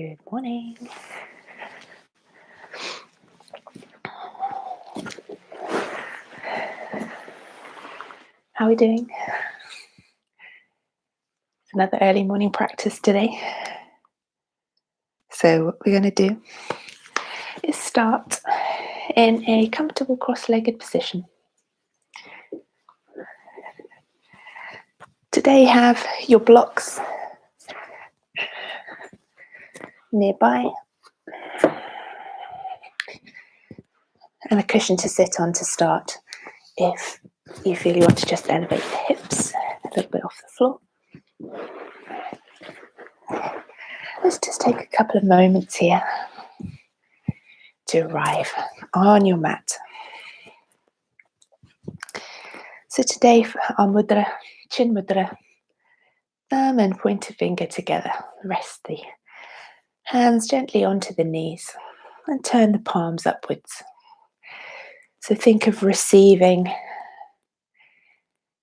Good morning. How are we doing? It's another early morning practice today. So what we're going to do is start in a comfortable cross-legged position. Today have your blocks nearby and a cushion to sit on to start if you feel you want to just elevate the hips a little bit off the floor. Let's just take a couple of moments here to arrive on your mat. So today our mudra, chin mudra, thumb and pointer finger together. Rest the hands gently onto the knees and turn the palms upwards. So think of receiving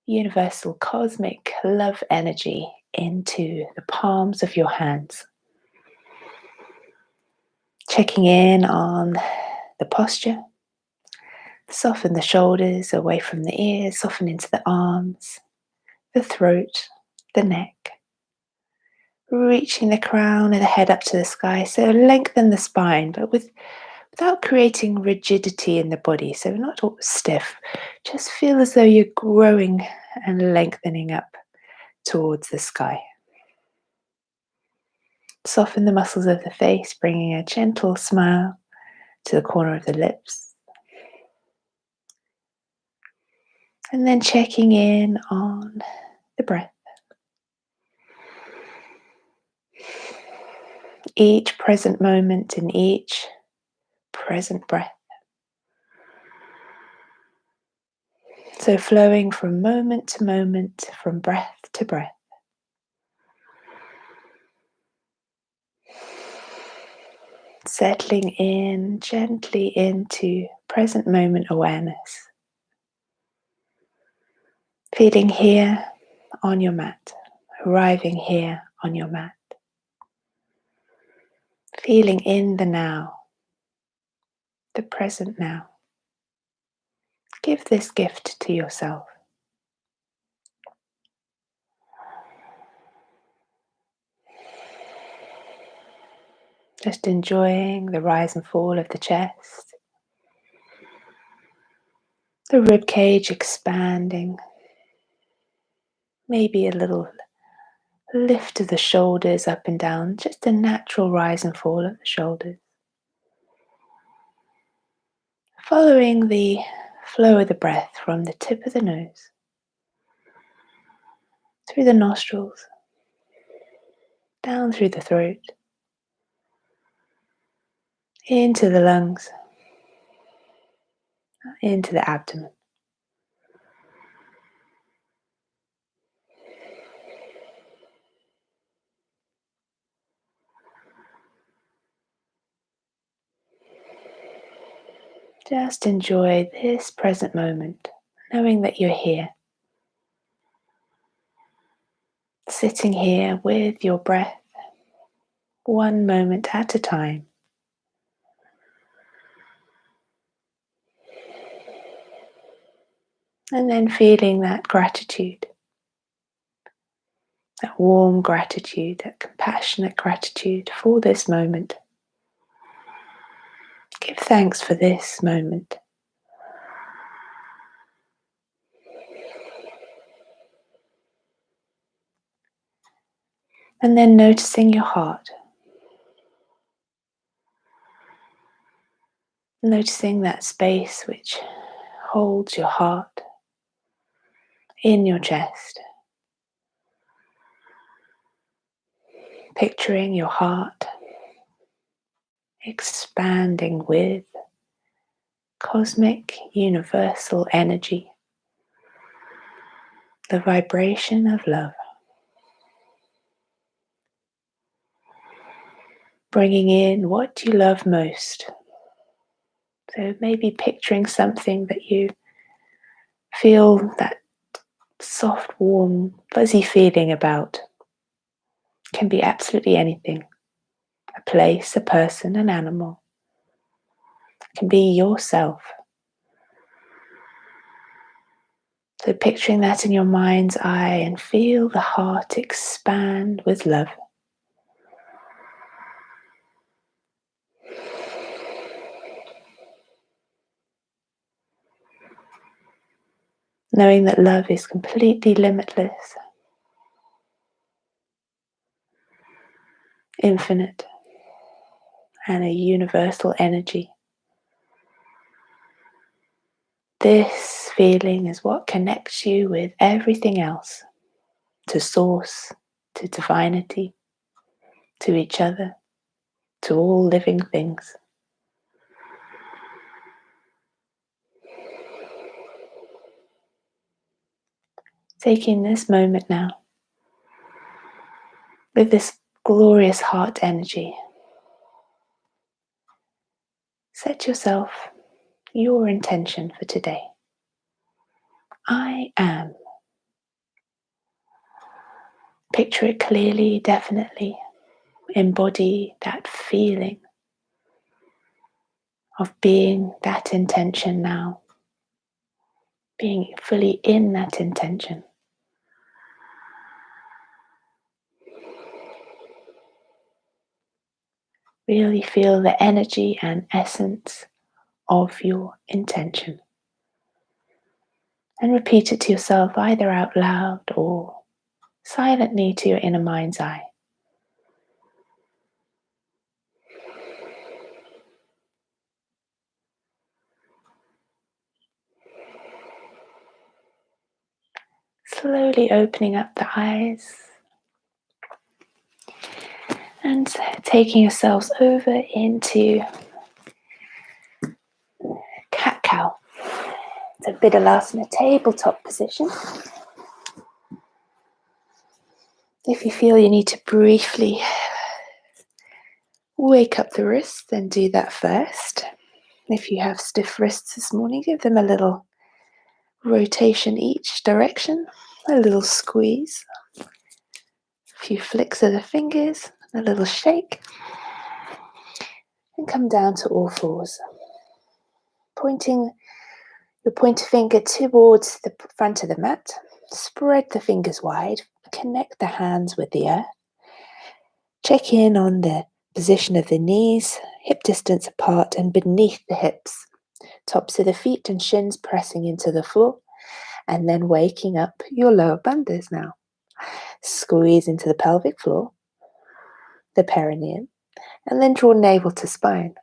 universal cosmic love energy into the palms of your hands. Checking in on the posture. Soften the shoulders away from the ears, soften into the arms, the throat, the neck. Reaching the crown of the head up to the sky. So lengthen the spine, but without creating rigidity in the body. So not all stiff. Just feel as though you're growing and lengthening up towards the sky. Soften the muscles of the face, bringing a gentle smile to the corner of the lips. And then checking in on the breath. Each present moment in each present breath. So flowing from moment to moment, from breath to breath. Settling in gently into present moment awareness. Feeling here on your mat, arriving here on your mat. Feeling in the now, the present now. Give this gift to yourself. Just enjoying the rise and fall of the chest, the rib cage expanding, maybe a little lift of the shoulders up and down, just a natural rise and fall of the shoulders. Following the flow of the breath from the tip of the nose, through the nostrils, down through the throat, into the lungs, into the abdomen. Just enjoy this present moment, knowing that you're here. Sitting here with your breath, one moment at a time. And then feeling that gratitude, that warm gratitude, that compassionate gratitude for this moment. Give thanks for this moment. And then noticing your heart. Noticing that space which holds your heart in your chest. Picturing your heart expanding with cosmic universal energy, the vibration of love. Bringing in what you love most. So maybe picturing something that you feel that soft, warm, fuzzy feeling about. Can be absolutely anything. a place, a person, an animal. It can be yourself. So picturing that in your mind's eye and feel the heart expand with love. Knowing that love is completely limitless, infinite, and a universal energy. This feeling is what connects you with everything else, to source, to divinity, to each other, to all living things. Taking this moment now with this glorious heart energy, set yourself your intention for today. I am. Picture it clearly, definitely. Embody that feeling of being that intention now, being fully in that intention. Really feel the energy and essence of your intention. And repeat it to yourself either out loud or silently to your inner mind's eye. Slowly opening up the eyes and taking yourselves over into cat-cow. So Vidyalasana tabletop position. If you feel you need to briefly wake up the wrists, then do that first. If you have stiff wrists this morning, give them a little rotation each direction, a little squeeze, a few flicks of the fingers, a little shake, and come down to all fours. Pointing your pointer finger towards the front of the mat, spread the fingers wide, connect the hands with the earth. Check in on the position of the knees, hip distance apart and beneath the hips. Tops of the feet and shins pressing into the floor, and then waking up your lower bandhas now. Squeeze into the pelvic floor, the perineum, and then draw navel to spine.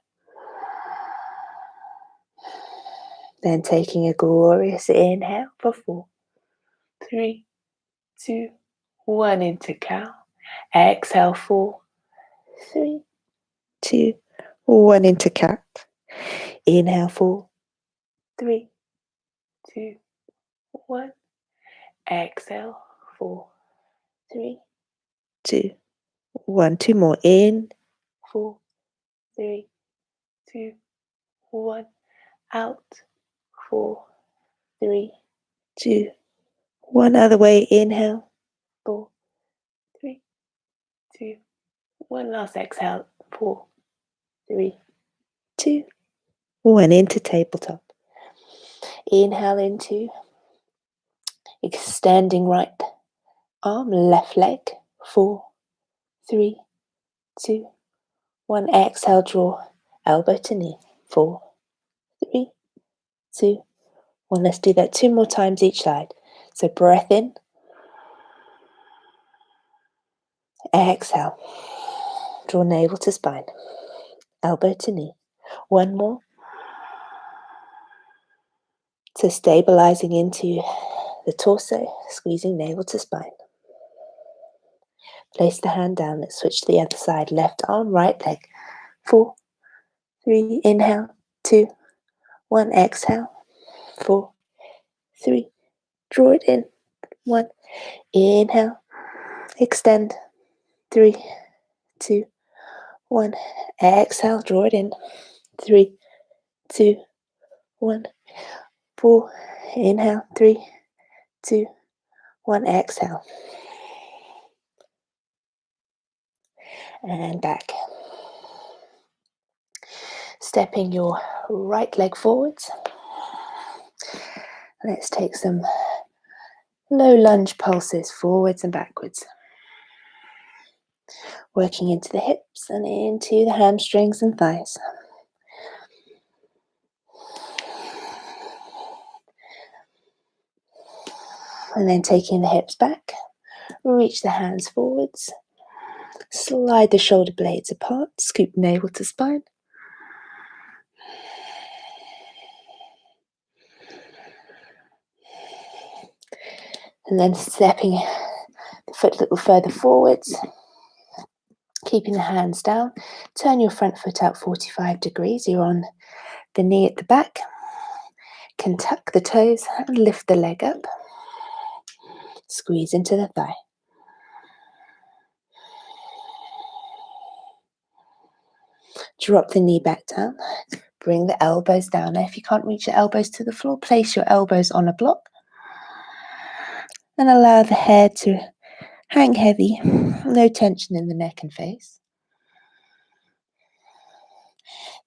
Then taking a glorious inhale for 4, 3, 2, 1 into cow. Exhale 4, 3, 2, 1 into cat. Inhale 4, 3, 2, 1. Exhale 4, 3, 2, 1. 2 more. In 4, 3, 2, 1. Out 4, 3, 2, 1. Other way. Inhale 4, 3, 2, 1. Last exhale 4, 3, 2, 1. Into tabletop. Inhale into extending right arm, left leg. 4, 3, 2, 1. Exhale, draw elbow to knee. 4, 3, 2, 1. Let's do that 2 more times each side. So breath in. Exhale. Draw navel to spine. Elbow to knee. 1 more. So stabilizing into the torso, squeezing navel to spine. Place the hand down. Let's switch to the other side. Left arm, right leg. 4, 3, inhale. 2, 1, exhale. 4, 3, draw it in. 1, inhale. Extend. 3, 2, 1. Exhale, draw it in. 3, 2, 1. 4, inhale. 3, 2, 1. Exhale. And back. Stepping your right leg forwards. Let's take some low lunge pulses forwards and backwards. Working into the hips and into the hamstrings and thighs. And then taking the hips back, reach the hands forwards. Slide the shoulder blades apart, scoop navel to spine. And then stepping the foot a little further forwards, keeping the hands down. Turn your front foot out 45 degrees. You're on the knee at the back. Can tuck the toes and lift the leg up. Squeeze into the thigh. Drop the knee back down. Bring the elbows down. Now, if you can't reach your elbows to the floor, place your elbows on a block. And allow the head to hang heavy. No tension in the neck and face.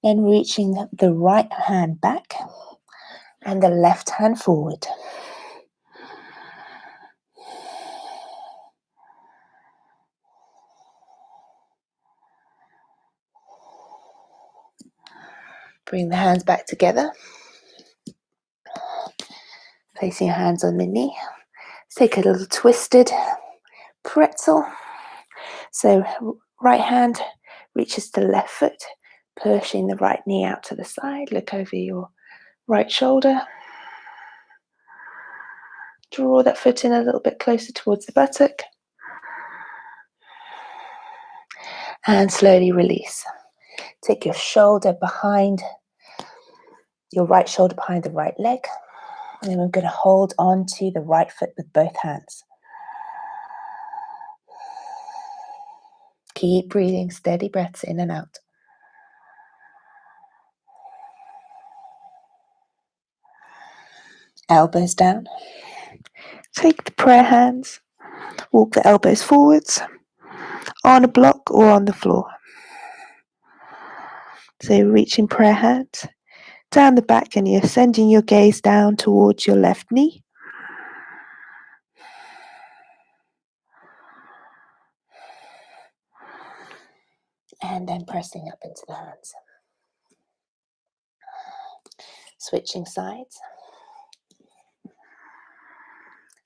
Then reaching the right hand back and the left hand forward. Bring the hands back together. Placing your hands on the knee. Let's take a little twisted pretzel. So right hand reaches to the left foot, pushing the right knee out to the side. Look over your right shoulder. Draw that foot in a little bit closer towards the buttock. And slowly release. Take your shoulder behind, your right shoulder behind the right leg. And then we're going to hold on to the right foot with both hands. Keep breathing, steady breaths in and out. Elbows down. Take the prayer hands. Walk the elbows forwards, on a block or on the floor. So reaching prayer hands down the back, and you're sending your gaze down towards your left knee. And then pressing up into the hands. Switching sides.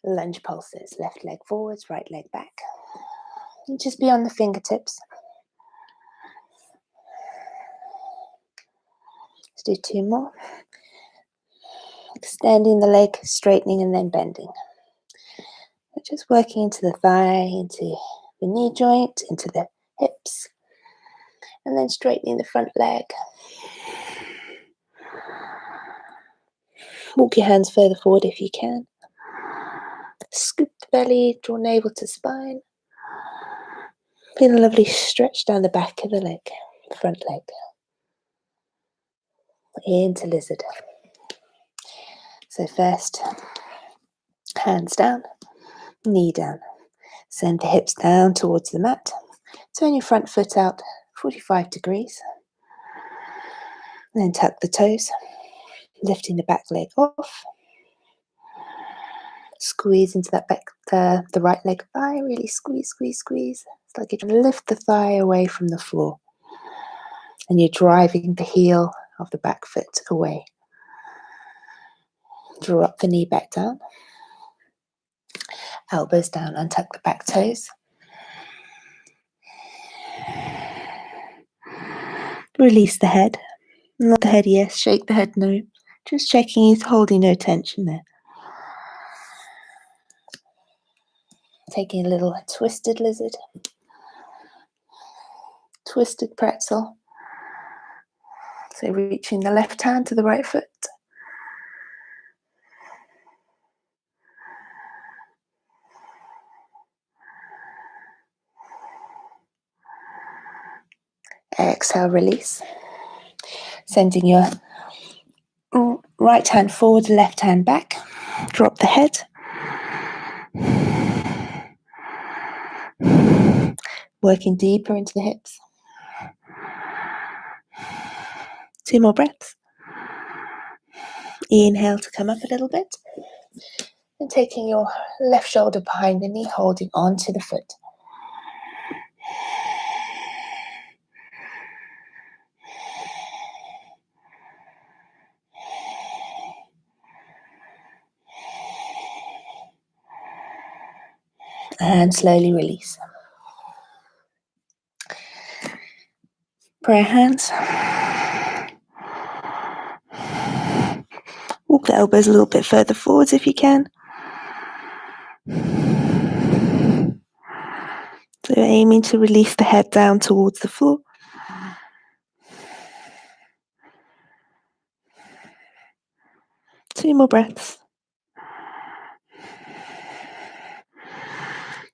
Lunge pulses, left leg forwards, right leg back. And just be on the fingertips. Let's do 2 more. Extending the leg, straightening and then bending. Just working into the thigh, into the knee joint, into the hips. And then straightening the front leg. Walk your hands further forward if you can. Scoop the belly, draw navel to spine. Feel a lovely stretch down the back of the leg, the front leg. Into lizard. So first, hands down, knee down. Send the hips down towards the mat. Turn your front foot out 45 degrees. Then tuck the toes, lifting the back leg off. Squeeze into that back, the right leg thigh. Really squeeze, squeeze, squeeze. It's like you're trying to lift the thigh away from the floor. And you're driving the heel of the back foot away. Draw up the knee back down. Elbows down, untuck the back toes. Release the head. Not the head, yes. Shake the head, no. Just checking he's holding no tension there. Taking a little twisted lizard. Twisted pretzel. So reaching the left hand to the right foot. Exhale, release. Sending your right hand forward, left hand back. Drop the head. Working deeper into the hips. 2 more breaths. Inhale to come up a little bit. And taking your left shoulder behind the knee, holding on to the foot. And slowly release. Prayer hands. Walk the elbows a little bit further forwards if you can. So aiming to release the head down towards the floor. Two more breaths.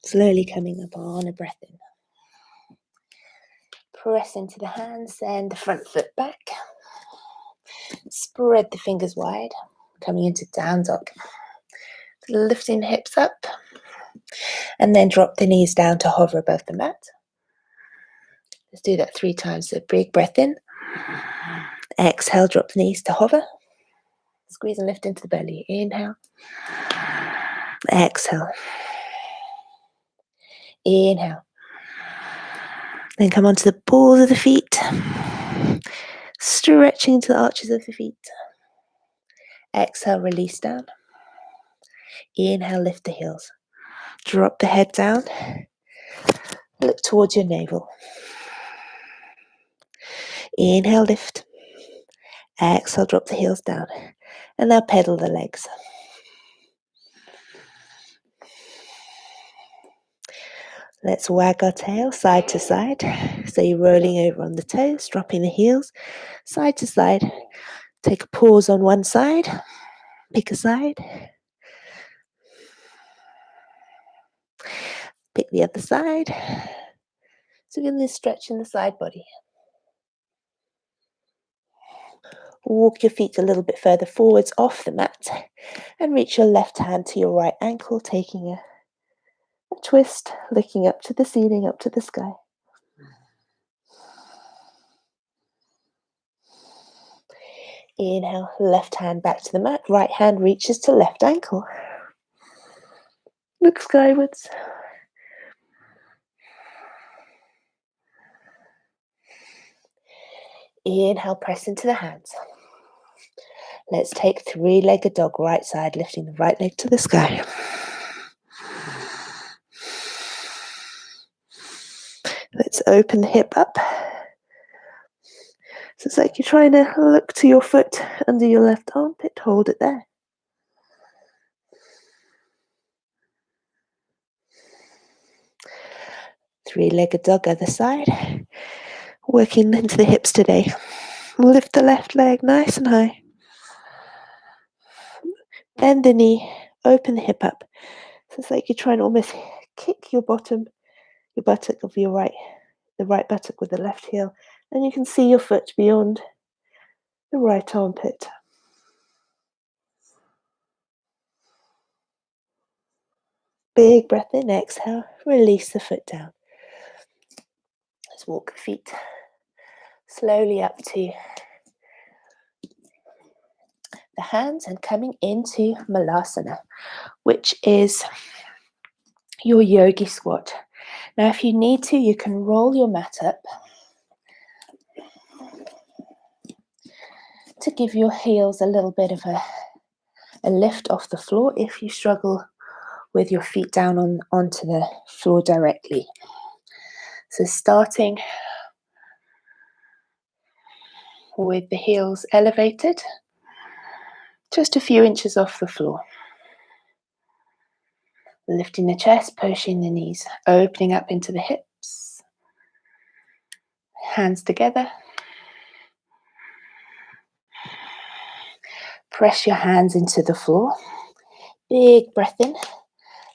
Slowly coming up on a breath in. Press into the hands and the front foot back. Spread the fingers wide. Coming into down dog. Lifting the hips up. And then drop the knees down to hover above the mat. Let's do that 3 times. So big breath in. Exhale, drop the knees to hover. Squeeze and lift into the belly. Inhale. Exhale. Inhale. Then come onto the balls of the feet. Stretching into the arches of the feet. Exhale, release down. Inhale, lift the heels. Drop the head down. Look towards your navel. Inhale, lift. Exhale, drop the heels down. And now pedal the legs. Let's wag our tail side to side. So you're rolling over on the toes, dropping the heels side to side. Take a pause on one side. Pick a side. Pick the other side. So we're going to stretch in the side body. Walk your feet a little bit further forwards off the mat and reach your left hand to your right ankle, taking a twist, looking up to the ceiling, up to the sky. Inhale, left hand back to the mat, right hand reaches to left ankle. Look skywards. Inhale, press into the hands. Let's take 3-legged dog, right side, lifting the right leg to the sky. Let's open the hip up. So it's like you're trying to look to your foot under your left armpit, hold it there. Three-legged dog, other side. Working into the hips today. Lift the left leg nice and high. Bend the knee, open the hip up. So it's like you're trying to almost kick your bottom, your buttock of your right, the right buttock with the left heel. And you can see your foot beyond the right armpit. Big breath in, exhale, release the foot down. Let's walk the feet slowly up to the hands and coming into Malasana, which is your yogi squat. Now, if you need to, you can roll your mat up to give your heels a little bit of a lift off the floor if you struggle with your feet down onto the floor directly. So starting with the heels elevated, just a few inches off the floor. Lifting the chest, pushing the knees, opening up into the hips. Hands together. Press your hands into the floor. Big breath in.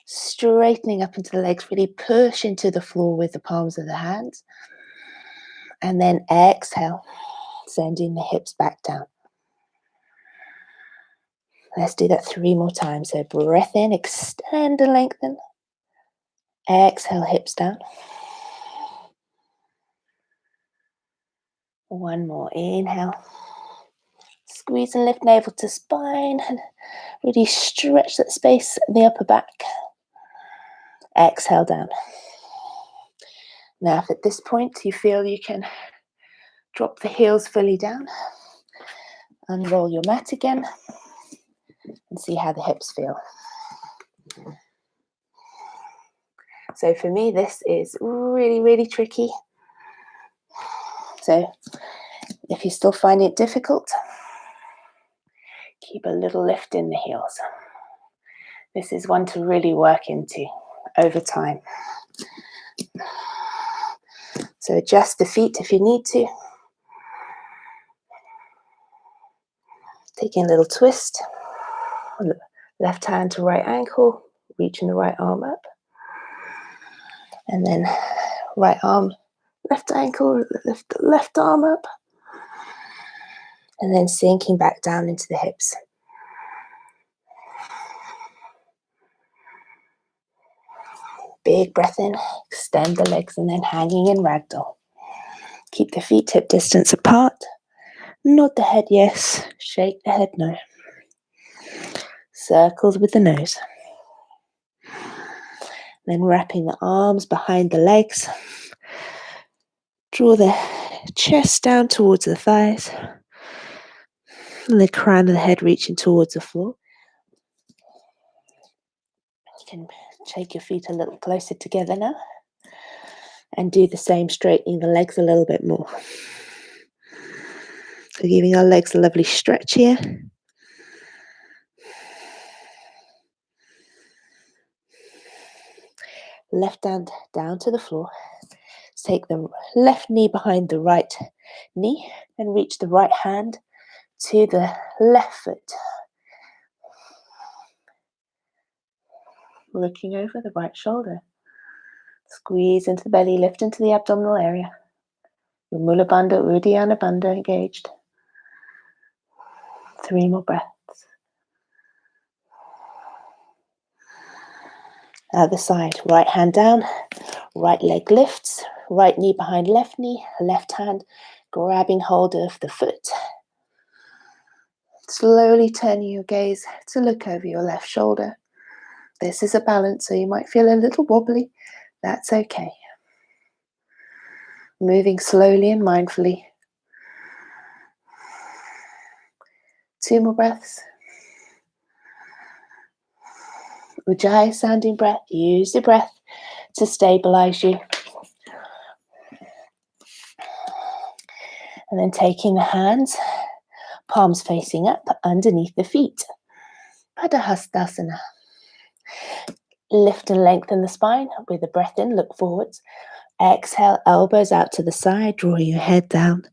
Straightening up into the legs. Really push into the floor with the palms of the hands. And then exhale. Sending the hips back down. Let's do that 3 more times. So breath in, extend and lengthen. Exhale, hips down. 1 more. Inhale. Squeeze and lift navel to spine and really stretch that space in the upper back. Exhale down. Now if at this point you feel you can drop the heels fully down, unroll your mat again and see how the hips feel. So for me this is really, really tricky. So if you still find it difficult, keep a little lift in the heels. This is one to really work into over time. So adjust the feet if you need to. Taking a little twist. Left hand to right ankle, reaching the right arm up. And then right arm, left ankle, lift the left arm up. And then sinking back down into the hips. Big breath in, extend the legs and then hanging in ragdoll. Keep the feet hip distance apart. Nod the head yes, shake the head no. Circles with the nose. Then wrapping the arms behind the legs. Draw the chest down towards the thighs. And the crown of the head reaching towards the floor. You can take your feet a little closer together now. And do the same, straightening the legs a little bit more. So giving our legs a lovely stretch here. Left hand down to the floor. Take the left knee behind the right knee and reach the right hand to the left foot. Looking over the right shoulder. Squeeze into the belly, lift into the abdominal area. Your Mula Bandha, Uddiyana Bandha engaged. 3 more breaths. Other side, right hand down, right leg lifts, right knee behind left knee, left hand grabbing hold of the foot. Slowly turning your gaze to look over your left shoulder. This is a balance, so you might feel a little wobbly. That's okay. Moving slowly and mindfully. 2 more breaths. Ujjayi sounding breath. Use your breath to stabilize you. And then taking the hands, palms facing up underneath the feet. Padahastasana. Lift and lengthen the spine with a breath in, look forwards. Exhale, elbows out to the side, drawing your head down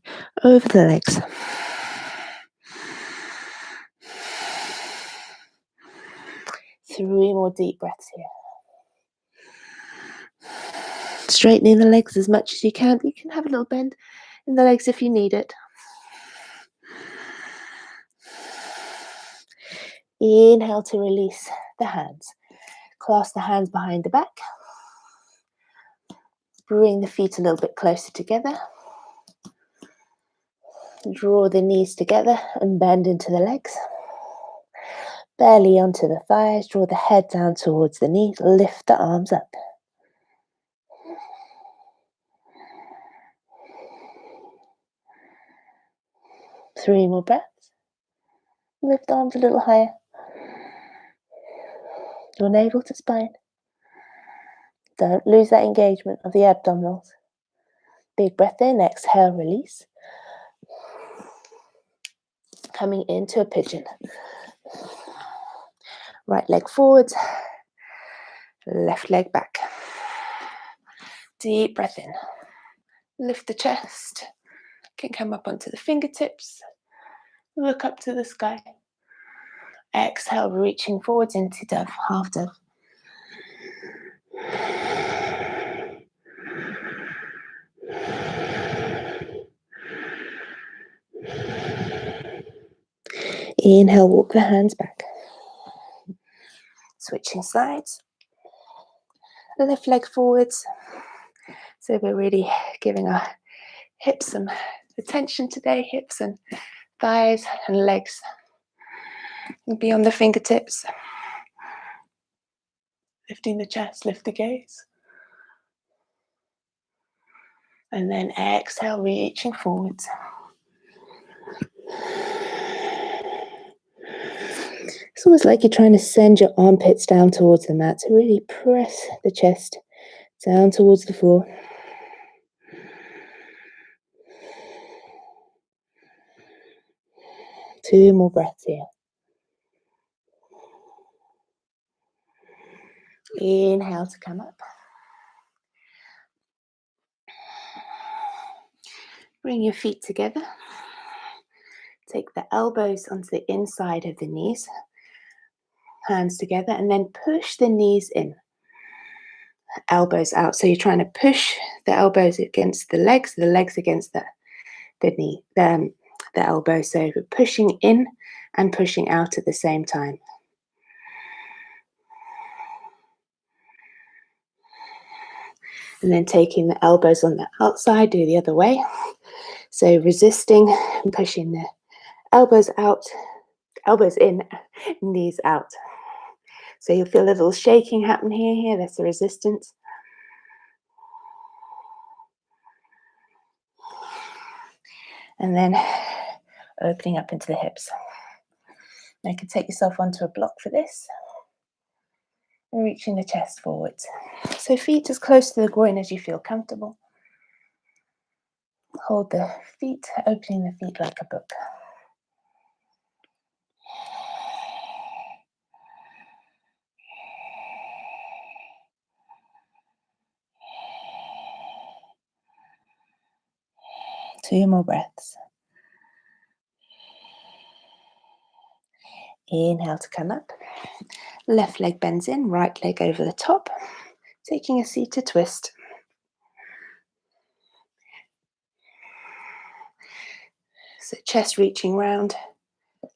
over the legs. Three more deep breaths here. Straightening the legs as much as you can. You can have a little bend in the legs if you need it. Inhale to release the hands. Clasp the hands behind the back. Bring the feet a little bit closer together. Draw the knees together and bend into the legs. Belly onto the thighs. Draw the head down towards the knees. Lift the arms up. Three more breaths. Lift the arms a little higher. Your navel to spine. Don't lose that engagement of the abdominals. Big breath in, exhale, release. Coming into a pigeon. Right leg forwards, left leg back. Deep breath in. Lift the chest. Can come up onto the fingertips. Look up to the sky. Exhale, reaching forwards into dove, half dove. Inhale, walk the hands back. Switching sides. Left leg forwards. So we're really giving our hips some attention today, hips and thighs and legs beyond the fingertips. Lifting the chest, lift the gaze. And then exhale, reaching forwards. It's almost like you're trying to send your armpits down towards the mat. So really press the chest down towards the floor. Two more breaths here. Inhale to come up. Bring your feet together. Take the elbows onto the inside of the knees. Hands together, and then push the knees in. Elbows out. So you're trying to push the elbows against the legs against the knee, the elbow. So we're pushing in and pushing out at the same time. And then taking the elbows on the outside, do the other way. So resisting and pushing the elbows out, elbows in, knees out. So you'll feel a little shaking happen here. That's the resistance. And then opening up into the hips. Now you can take yourself onto a block for this. And reaching the chest forwards. So feet as close to the groin as you feel comfortable. Hold the feet, opening the feet like a book. Two more breaths. Inhale to come up. Left leg bends in, right leg over the top. Taking a seated twist. So chest reaching round.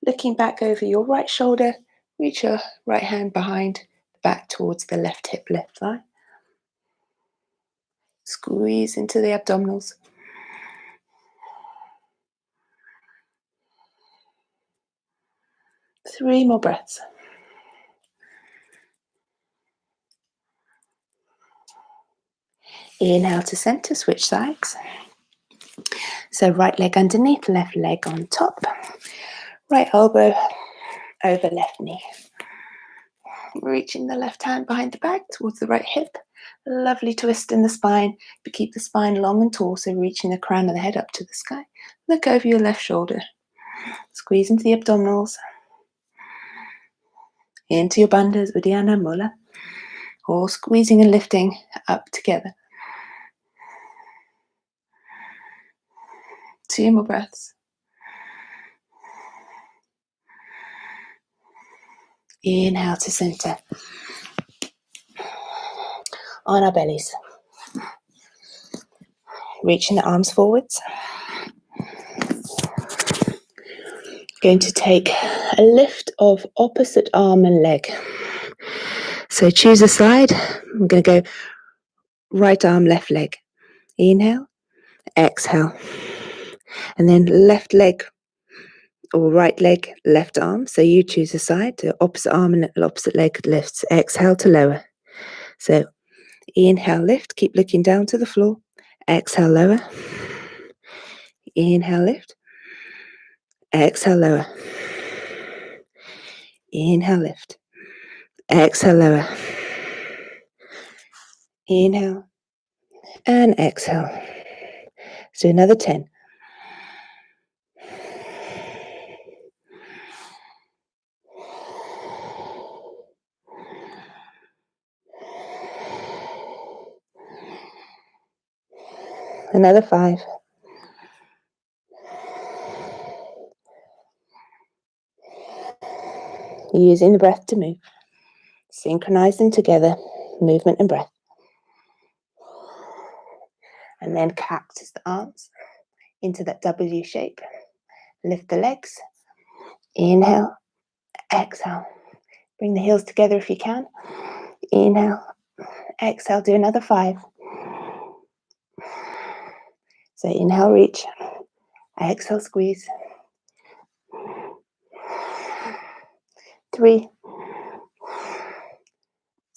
Looking back over your right shoulder. Reach your right hand behind the back towards the left hip, left thigh. Squeeze into the abdominals. Three more breaths. Inhale to center, switch sides. So right leg underneath, left leg on top. Right elbow over left knee. Reaching the left hand behind the back towards the right hip. Lovely twist in the spine, but keep the spine long and tall, so reaching the crown of the head up to the sky. Look over your left shoulder. Squeeze into the abdominals. Into your bandhas, Uddiyana Mula. Or squeezing and lifting up together. Two more breaths. Inhale to center. On our bellies. Reaching the arms forwards. Going to take a lift of opposite arm and leg. So choose a side. I'm going to go right arm, left leg. Inhale, exhale. And then left leg or right leg, left arm. So you choose a side. So opposite arm and opposite leg lifts. Exhale to lower. So inhale, lift. Keep looking down to the floor. Exhale, lower. Inhale, lift. Exhale, lower. Inhale, lift. Exhale, lower. Inhale and exhale. Let's do another 10. Another 5. Using the breath to move. Synchronizing together, movement and breath. And then cactus the arms into that W shape. Lift the legs. Inhale, exhale. Bring the heels together if you can. Inhale, exhale. Do another 5. So inhale, reach. Exhale, squeeze. 3,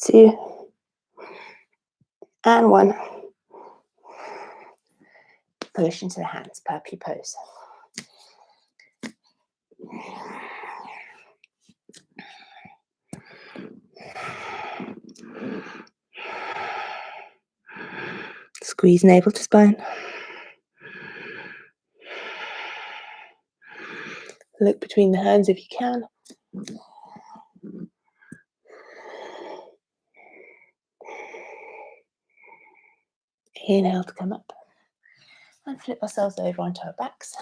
2, and 1. Push into the hands, puppy pose. Squeeze navel to spine. Look between the hands if you can. Inhale to come up. And flip ourselves over onto our backs.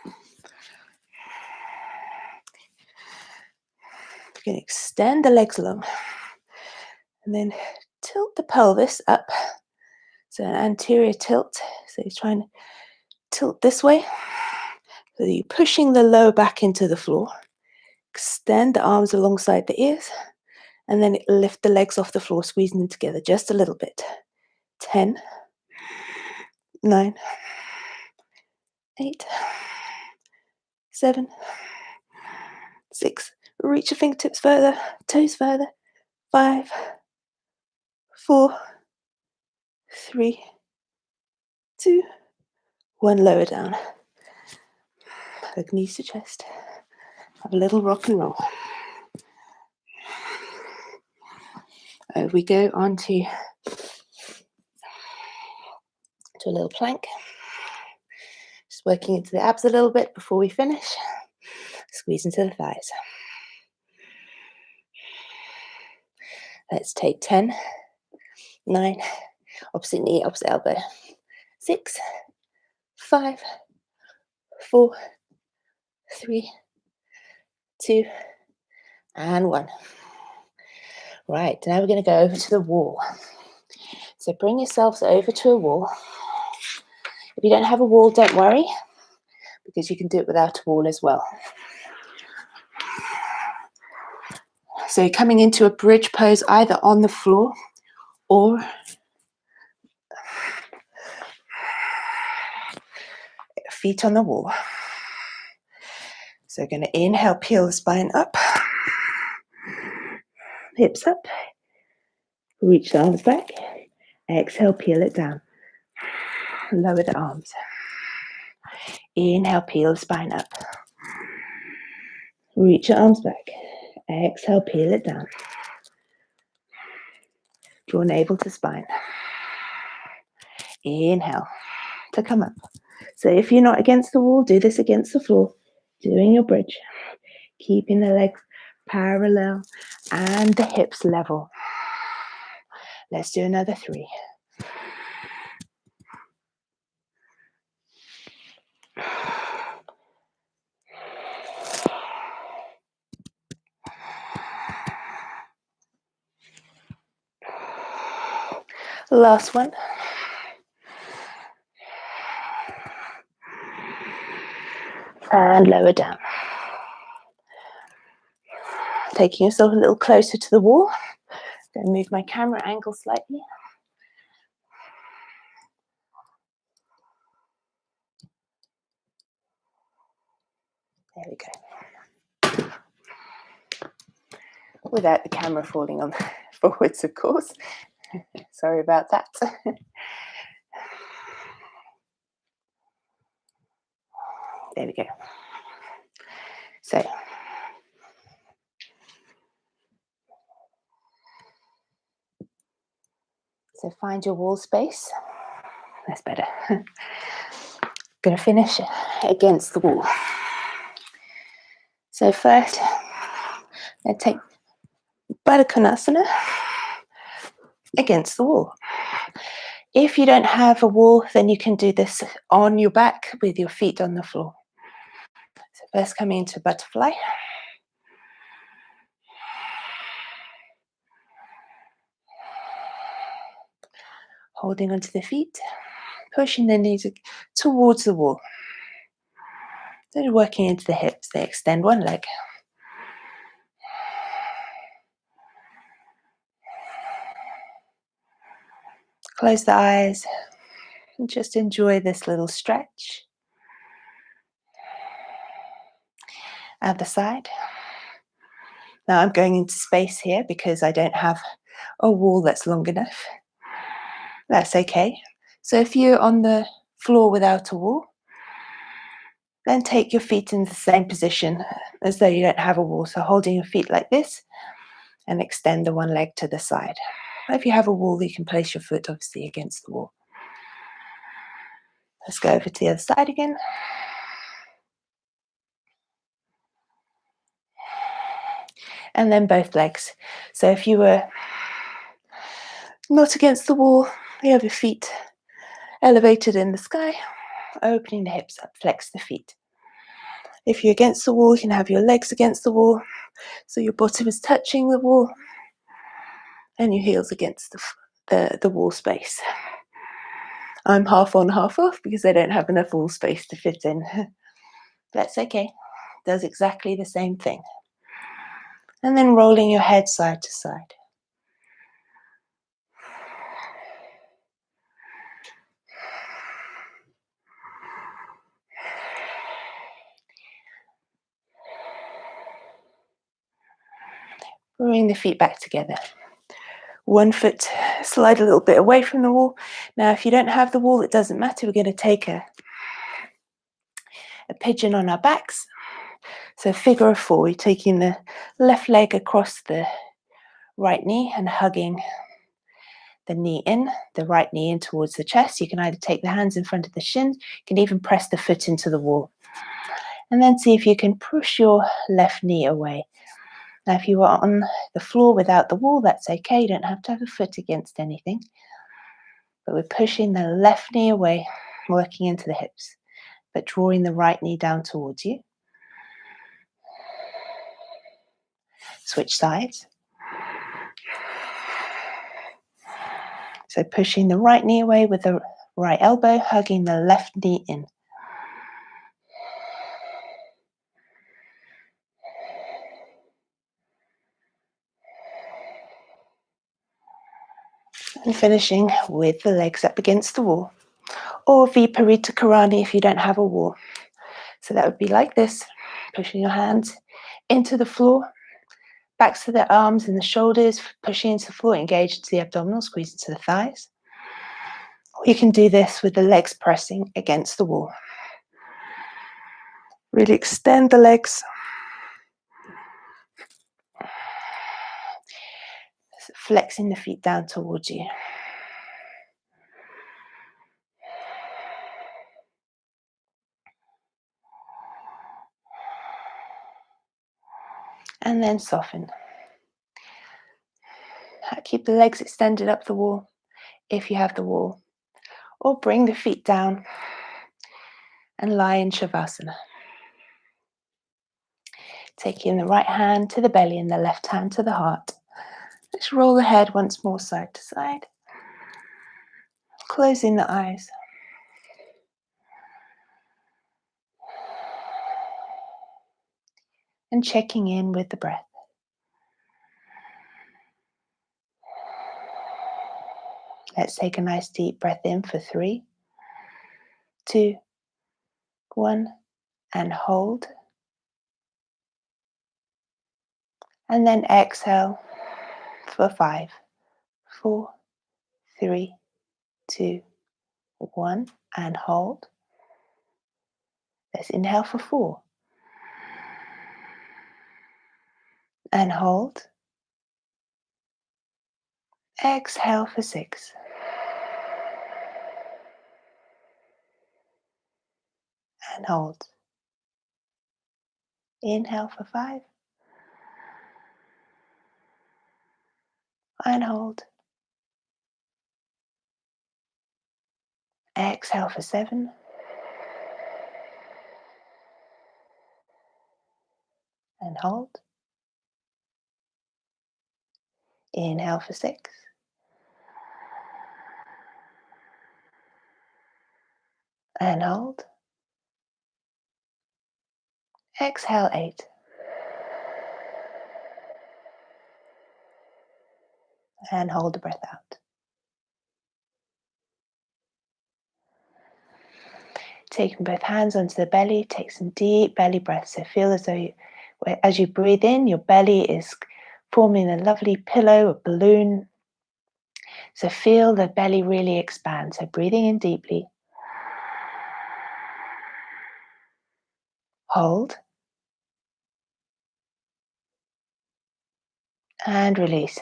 We're going to extend the legs long. And then tilt the pelvis up. So an anterior tilt. So you're trying to tilt this way. So you're pushing the lower back into the floor. Extend the arms alongside the ears. And then lift the legs off the floor, squeezing them together just a little bit. 10, 9, 8, 7, 6. Reach your fingertips further, toes further. 5, 4, 3, 2, 1. Lower down. Hug knees to chest. Have a little rock and roll. We go on to a little plank. Just working into the abs a little bit before we finish. Squeeze into the thighs. Let's take 10, 9, opposite knee, opposite elbow. 6, 5, 4, 3, 2, and 1. Right, now we're going to go over to the wall. So bring yourselves over to a wall. If you don't have a wall, don't worry, because you can do it without a wall as well. So you're coming into a bridge pose either on the floor or feet on the wall. So we're going to inhale, peel the spine up, hips up, reach the arms back, exhale, peel it down, lower the arms. Inhale, peel the spine up, reach your arms back, exhale, peel it down. Draw navel to spine. Inhale to come up. So if you're not against the wall, do this against the floor, doing your bridge, keeping the legs parallel and the hips level. Let's do another 3. Last one. And lower down. Taking yourself a little closer to the wall. Going to move my camera angle slightly. There we go. Without the camera falling on forwards, of course. Sorry about that. There we go. So find your wall space. That's better. Going to finish against the wall. So first, I'm going to take Baddha Konasana against the wall. If you don't have a wall, then you can do this on your back with your feet on the floor. So first coming into butterfly. Holding onto the feet, pushing the knees towards the wall. Then working into the hips, they extend one leg. Close the eyes and just enjoy this little stretch. Other side. Now I'm going into space here because I don't have a wall that's long enough. That's okay. So if you're on the floor without a wall, then take your feet in the same position as though you don't have a wall. So holding your feet like this and extend the one leg to the side. If you have a wall, you can place your foot obviously against the wall. Let's go over to the other side again. And then both legs. So if you were not against the wall, you have your feet elevated in the sky, opening the hips up, flex the feet. If you're against the wall, you can have your legs against the wall, so your bottom is touching the wall and your heels against the wall space. I'm half on, half off because I don't have enough wall space to fit in. That's okay. Does exactly the same thing. And then rolling your head side to side. Bring the feet back together. One foot, slide a little bit away from the wall. Now, if you don't have the wall, it doesn't matter. We're going to take a pigeon on our backs. So figure of four, you're taking the left leg across the right knee and hugging the knee in, the right knee in towards the chest. You can either take the hands in front of the shins, you can even press the foot into the wall. And then see if you can push your left knee away. Now, if you are on the floor without the wall, that's okay. You don't have to have a foot against anything. But we're pushing the left knee away, working into the hips, but drawing the right knee down towards you. Switch sides. So pushing the right knee away with the right elbow, hugging the left knee in. And finishing with the legs up against the wall. Or Viparita Karani if you don't have a wall. So that would be like this, pushing your hands into the floor, backs to the arms and the shoulders, pushing into the floor, engage into the abdominals, squeeze into the thighs. Or you can do this with the legs pressing against the wall. Really extend the legs. Flexing the feet down towards you. And then soften. Keep the legs extended up the wall if you have the wall. Or bring the feet down and lie in Shavasana. Taking the right hand to the belly and the left hand to the heart. Let's roll the head once more side to side. Closing the eyes. And checking in with the breath. Let's take a nice deep breath in for 3, 2, 1, and hold. And then exhale for 5, 4, 3, 2, 1, and hold. Let's inhale for 4. And hold. Exhale for 6. And hold. Inhale for 5. And hold. Exhale for 7. And hold. Inhale for 6. And hold. Exhale 8. And hold the breath out. Taking both hands onto the belly, take some deep belly breaths. So feel as though As you breathe in, your belly is forming a lovely pillow, a balloon. So feel the belly really expand. So breathing in deeply. Hold. And release.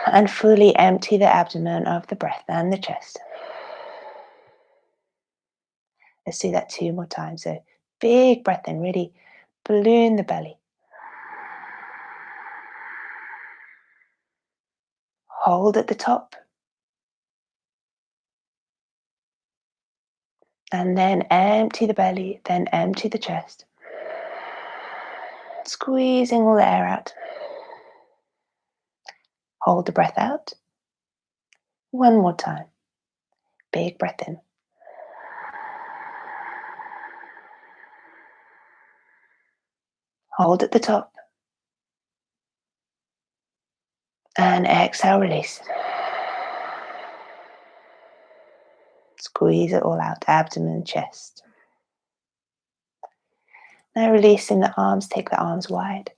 And fully empty the abdomen of the breath and the chest. Let's do that 2 more times. So big breath in, really balloon the belly. Hold at the top. And then empty the belly, then empty the chest. Squeezing all the air out. Hold the breath out. 1 more time. Big breath in. Hold at the top. And exhale, release. Squeeze it all out, abdomen, chest. Now releasing the arms, take the arms wide.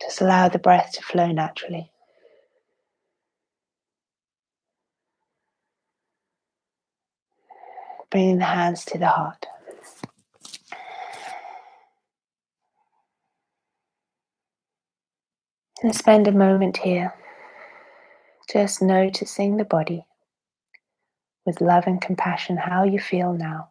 Just allow the breath to flow naturally. Bringing the hands to the heart. And spend a moment here just noticing the body with love and compassion, how you feel now.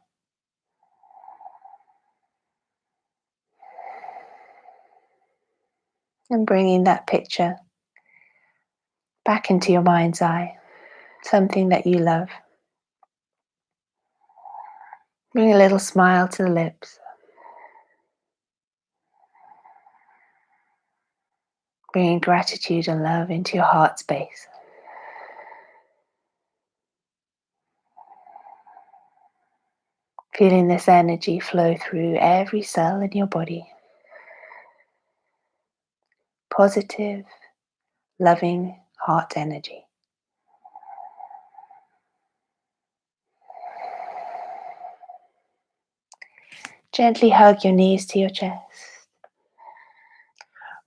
And bringing that picture back into your mind's eye, something that you love. Bring a little smile to the lips. Bringing gratitude and love into your heart space. Feeling this energy flow through every cell in your body. Positive, loving heart energy. Gently hug your knees to your chest.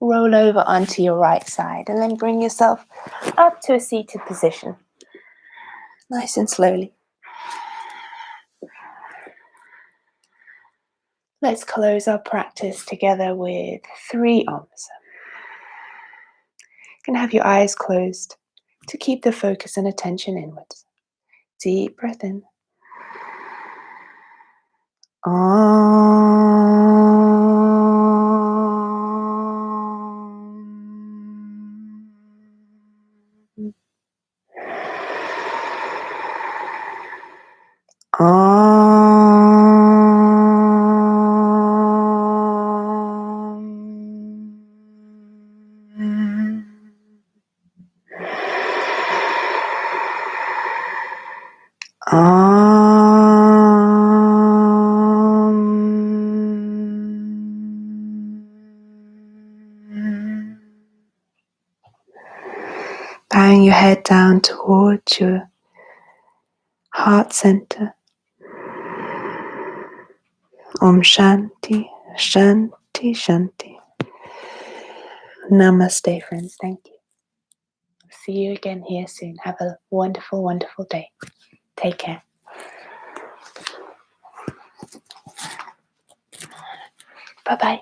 Roll over onto your right side and then bring yourself up to a seated position. Nice and slowly. Let's close our practice together with 3 Ums. You can have your eyes closed to keep the focus and attention inwards. Deep breath in. Bowing your head down towards your heart center. Om Shanti, Shanti, Shanti. Namaste, friends. Thank you. See you again here soon. Have a wonderful, wonderful day. Take care. Bye-bye.